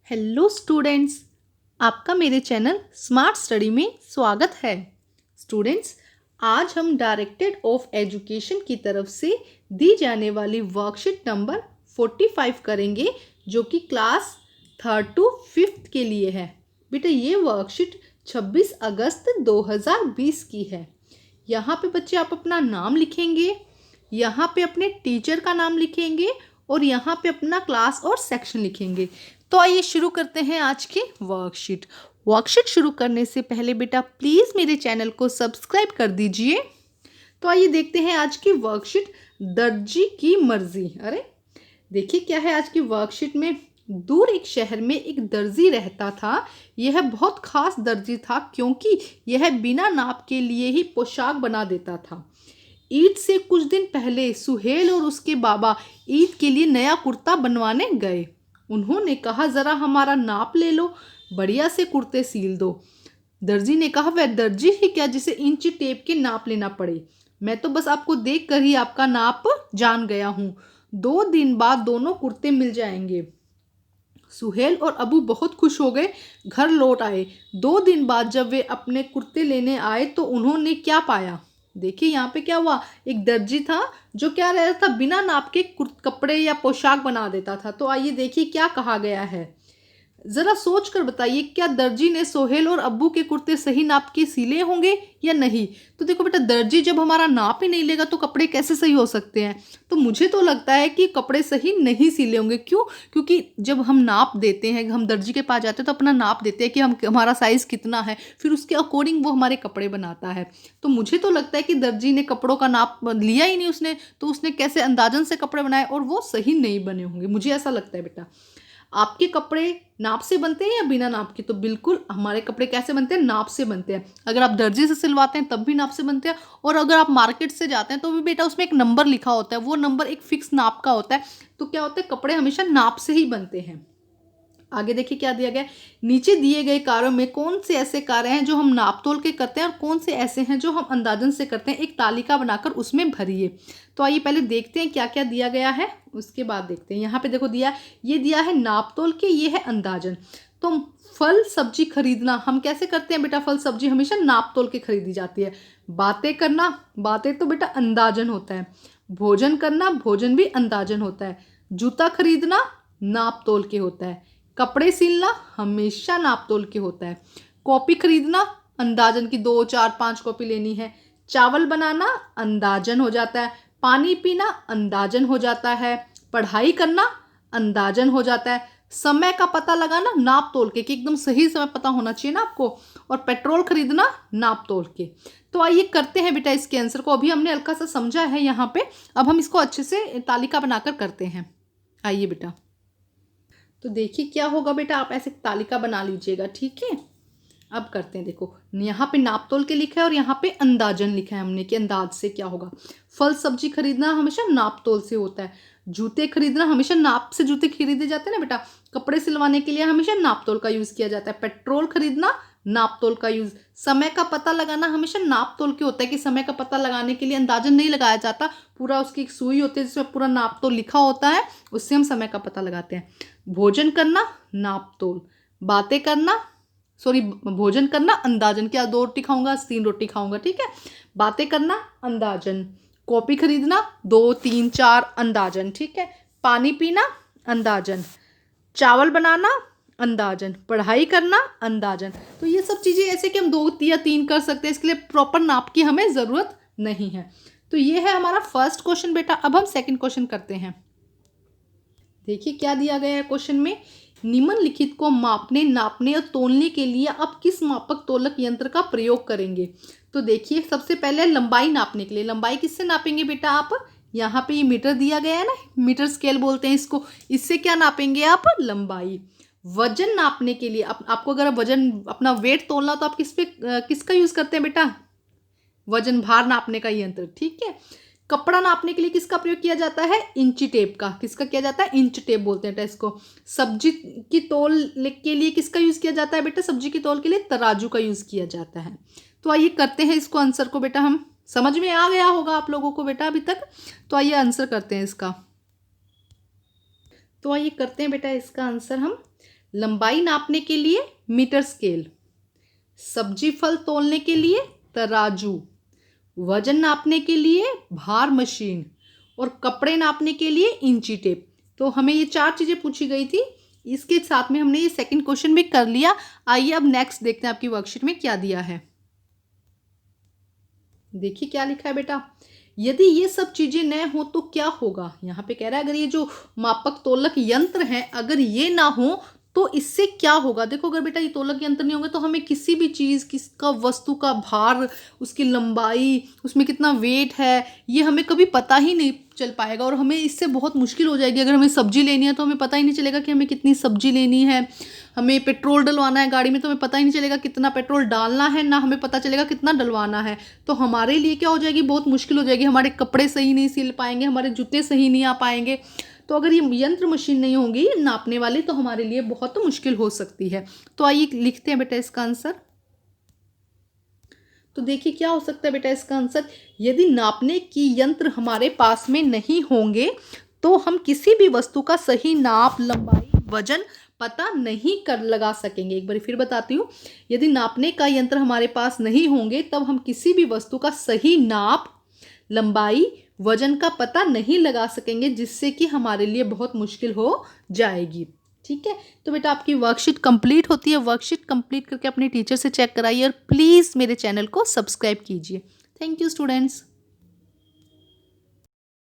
Hello students, आपका मेरे channel smart study में स्वागत है। स्टूडेंट्स, आज हम डायरेक्टेड ऑफ एजुकेशन की तरफ से दी जाने वाली वर्कशीट नंबर 45 करेंगे, जो कि क्लास 3rd to 5th के लिए है। बेटा, ये वर्कशीट 26 अगस्त 2020 की है। यहाँ पे बच्चे आप अपना नाम लिखेंगे, यहाँ पे अपने टीचर का नाम लिखेंगे और यहाँ पे अपना क्लास और सेक्शन लिखेंगे। तो आइए शुरू करते हैं आज की वर्कशीट शुरू करने से पहले बेटा प्लीज़ मेरे चैनल को सब्सक्राइब कर दीजिए। तो आइए देखते हैं आज की वर्कशीट, दर्जी की मर्जी। अरे देखिए क्या है आज की वर्कशीट में। दूर एक शहर में एक दर्जी रहता था। यह बहुत खास दर्जी था क्योंकि यह बिना नाप के लिए ही पोशाक बना देता था। ईद से कुछ दिन पहले सुहेल और उसके बाबा ईद के लिए नया कुर्ता बनवाने गए। उन्होंने कहा, जरा हमारा नाप ले लो, बढ़िया से कुर्ते सिल दो। दर्जी ने कहा, वह दर्जी ही क्या जिसे इंची टेप के नाप लेना पड़े। मैं तो बस आपको देख कर ही आपका नाप जान गया हूँ। 2 दिन बाद दोनों कुर्ते मिल जाएंगे। सुहेल और अबू बहुत खुश हो गए, घर लौट आए। 2 दिन बाद जब वे अपने कुर्ते लेने आए तो उन्होंने क्या पाया। देखिए यहाँ पे क्या हुआ, एक दर्जी था जो क्या रहता था, बिना नाप के कपड़े या पोशाक बना देता था। तो आइए देखिए क्या कहा गया है। जरा सोच कर बताइए, क्या दर्जी ने सोहेल और अब्बू के कुर्ते सही नाप के सिले होंगे या नहीं। तो देखो बेटा, दर्जी जब हमारा नाप ही नहीं लेगा तो कपड़े कैसे सही हो सकते हैं। तो मुझे तो लगता है कि कपड़े सही नहीं सिले होंगे। क्यों? क्योंकि जब हम नाप देते हैं, हम दर्जी के पास जाते हैं तो अपना नाप देते हैं कि हमारा साइज़ कितना है, फिर उसके अकॉर्डिंग वो हमारे कपड़े बनाता है। तो मुझे तो लगता है कि दर्जी ने कपड़ों का नाप लिया ही नहीं उसने, तो उसने कैसे अंदाजन से कपड़े बनाए और वो सही नहीं बने होंगे। मुझे ऐसा लगता है बेटा। आपके कपड़े नाप से बनते हैं या बिना नाप के? तो बिल्कुल हमारे कपड़े कैसे बनते हैं, नाप से बनते हैं। अगर आप दर्जी से सिलवाते हैं तब भी नाप से बनते हैं, और अगर आप मार्केट से जाते हैं तो भी बेटा उसमें एक नंबर लिखा होता है, वो नंबर एक फिक्स नाप का होता है। तो क्या होता है, कपड़े हमेशा नाप से ही बनते हैं। आगे देखिए क्या दिया गया। नीचे दिए गए कार्यों में कौन से ऐसे कार्य हैं जो हम नाप तोल के करते हैं और कौन से ऐसे हैं जो हम अंदाजन से करते हैं। एक तालिका बनाकर उसमें भरिए। तो आइए पहले देखते हैं क्या क्या दिया गया है, उसके बाद देखते हैं। यहाँ पे देखो दिया, ये दिया है नाप तोल के, ये है अंदाजन। तो फल सब्जी खरीदना हम कैसे करते हैं बेटा, फल सब्जी हमेशा नाप तोल के खरीदी जाती है। बातें करना, बातें तो बेटा अंदाजन होता है। भोजन करना, भोजन भी अंदाजन होता है। जूता खरीदना नाप तोल के होता है। कपड़े सिलना हमेशा नाप तोल के होता है। कॉपी खरीदना अंदाजन की 2 4 5 कॉपी लेनी है। चावल बनाना अंदाजन हो जाता है। पानी पीना अंदाजन हो जाता है। पढ़ाई करना अंदाजन हो जाता है। समय का पता लगाना नाप तोल के, कि एकदम सही समय पता होना चाहिए ना आपको। और पेट्रोल खरीदना नाप तोल के। तो आइए करते हैं बेटा इसके आंसर को। अभी हमने हल्का सा समझा है यहाँ पे, अब हम इसको अच्छे से तालिका बनाकर करते हैं। आइए बेटा, तो देखिए क्या होगा बेटा, आप ऐसे तालिका बना लीजिएगा, ठीक है। अब करते हैं। देखो यहाँ पे नाप तोल के लिखा है और यहाँ पे अंदाजन लिखा है हमने कि अंदाज से क्या होगा। फल सब्जी खरीदना हमेशा नाप तोल से होता है। जूते खरीदना हमेशा नाप से जूते खरीदे जाते हैं ना बेटा। कपड़े सिलवाने के लिए हमेशा नाप तोल का यूज़ किया जाता है। पेट्रोल खरीदना नाप तोल का यूज़। समय का पता लगाना हमेशा नाप तोल के होता है, कि समय का पता लगाने के लिए अंदाजन नहीं लगाया जाता, पूरा उसकी एक सुई होती है जिसमें पूरा नाप तोल लिखा होता है, उससे हम समय का पता लगाते हैं। भोजन करना नाप तोल। बातें करना, सॉरी, भोजन करना अंदाजन, क्या 2 रोटी खाऊंगा 3 रोटी खाऊंगा, ठीक है। बातें करना अंदाजन। कॉपी खरीदना 2 3 4 अंदाजन, ठीक है। पानी पीना अंदाजन। चावल बनाना अंदाजन। पढ़ाई करना अंदाजन। तो ये सब चीज़ें ऐसे कि हम 2 या 3 कर सकते हैं, इसके लिए प्रॉपर नाप की हमें ज़रूरत नहीं है। तो ये है हमारा फर्स्ट क्वेश्चन बेटा। अब हम सेकंड क्वेश्चन करते हैं। देखिए क्या दिया गया है क्वेश्चन में। निम्नलिखित को मापने, नापने और तोलने के लिए आप किस मापक तोलक यंत्र का प्रयोग करेंगे। तो देखिए सबसे पहले लंबाई नापने के लिए, लंबाई किससे नापेंगे बेटा आप। यहाँ पे ये मीटर दिया गया है ना, मीटर स्केल बोलते हैं इसको। इससे क्या नापेंगे आप, लंबाई। वजन नापने के लिए आपको अगर वजन अपना वेट तोलना तो आप किसका यूज करते हैं बेटा, वजन भार नापने का यंत्र, ठीक है। कपड़ा नापने के लिए किसका प्रयोग किया जाता है, इंची टेप का। किसका किया जाता है, इंच टेप बोलते हैं बेटा इसको। सब्जी की तौल के लिए किसका यूज किया जाता है बेटा, सब्जी की तौल के लिए तराजू का यूज किया जाता है। तो आइए करते हैं इसको आंसर को बेटा। हम समझ में आ गया होगा आप लोगों को बेटा अभी तक। तो आइए आंसर करते हैं इसका। तो आइए करते हैं बेटा इसका आंसर हम। लंबाई नापने के लिए मीटर स्केल, सब्जी फल तौलने के लिए तराजू, वजन नापने के लिए भार मशीन और कपड़े नापने के लिए इंची टेप। तो हमें ये 4 चीज़ें पूछी गई थी। इसके साथ में हमने ये सेकंड क्वेश्चन भी कर लिया। आइए अब नेक्स्ट देखते हैं आपकी वर्कशीट में क्या दिया है। देखिए क्या लिखा है बेटा, यदि ये सब चीजें न हो तो क्या होगा। यहाँ पे कह रहा है अगर ये जो मापक तोलक यंत्र हैं अगर ये ना हो तो इससे क्या होगा। देखो अगर बेटा ये तोलक यंत्र नहीं होंगे तो हमें किसी भी चीज़ किसका वस्तु का भार, उसकी लंबाई, उसमें कितना वेट है, ये हमें कभी पता ही नहीं चल पाएगा और हमें इससे बहुत मुश्किल हो जाएगी। अगर हमें सब्जी लेनी है तो हमें पता ही नहीं चलेगा कि हमें कितनी सब्जी लेनी है। हमें पेट्रोल डलवाना है गाड़ी में तो हमें पता ही नहीं चलेगा कितना पेट्रोल डालना है, ना हमें पता चलेगा कितना डलवाना है। तो हमारे लिए क्या हो जाएगी, बहुत मुश्किल हो जाएगी। हमारे कपड़े सही नहीं सिल पाएंगे, हमारे जूते सही नहीं आ पाएंगे। तो अगर ये यंत्र मशीन नहीं होगी नापने वाली तो हमारे लिए बहुत मुश्किल हो सकती है। तो आइए लिखते हैं बेटा इसका आंसर। तो देखिए क्या हो सकता है बेटा इसका आंसर, यदि नापने की यंत्र हमारे पास में नहीं होंगे तो हम किसी भी वस्तु का सही नाप, लंबाई, वजन पता नहीं कर लगा सकेंगे। एक बार फिर बताती हूँ, यदि नापने का यंत्र हमारे पास नहीं होंगे तब हम किसी भी वस्तु का सही नाप, लंबाई, वजन का पता नहीं लगा सकेंगे, जिससे कि हमारे लिए बहुत मुश्किल हो जाएगी। ठीक है, तो बेटा आपकी वर्कशीट कंप्लीट होती है। वर्कशीट कंप्लीट करके अपने टीचर से चेक कराइए और प्लीज़ मेरे चैनल को सब्सक्राइब कीजिए। Thank you students.